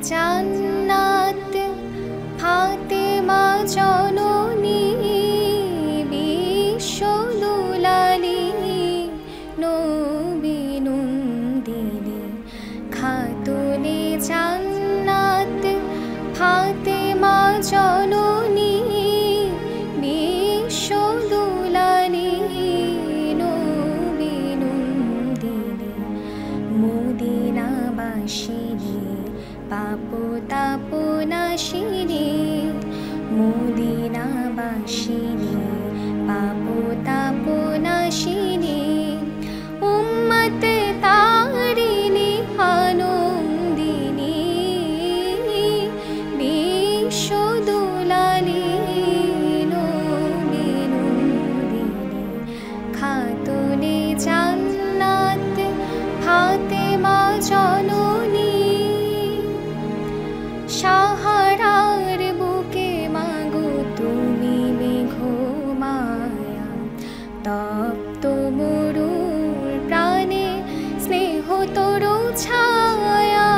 জান্নাত ফাতেমা জননী বিশ্বদুলালী নবী নন্দিনী খাতুনে জান্নাত ফাতেমা জননী বিশ্বদুলালী নবী নন্দিনী মদিনাবাসিনী পাপ তাপ নাশিনী মদিনাবাসিনী পাপ তাপ নাশিনী উম্মত তারিণী আনন্দিনী বিশ্বদুলালী নবী নন্দিনী খাতুনে জান্নাত ফাতেমা জননী সাহারার বুকে মাগো তুমি মেঘমায়া তপ্ত মরুর প্রাণে স্নেহ তরু ছায়া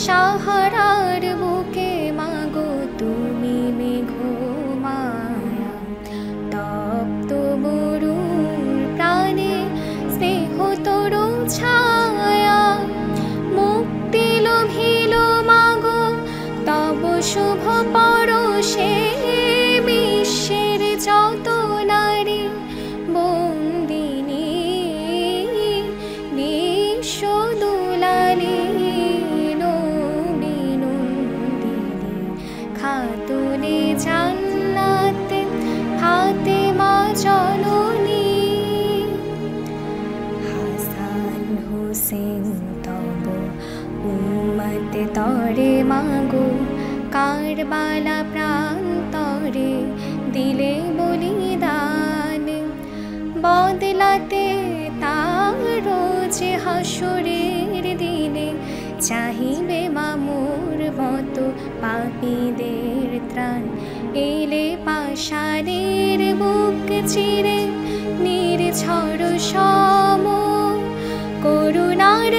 সাহারার বুকে মাগো তুমি মেঘমায়া তপ্ত মরুর প্রাণে স্নেহ তরু ছায়া মুক্তি লোভিল মাগো তব শুভ পরশে বিশ্বের যত নারী বন্দিনী বিশ্বদুলালী নবী নন্দিনী খাতুনে জান্নাত ফাতেমা জননী হাসান হোসেন তব উম্মত তরে মাগো কারবালা প্রান্তরে দিলে বলিদান বদলাতে তার যে হাসরের দিনে চাহিবে মামুর মতো পাপীদের ত্রাণ এলে পাষাণের বুক চিরে নির্ঝর সম করুণার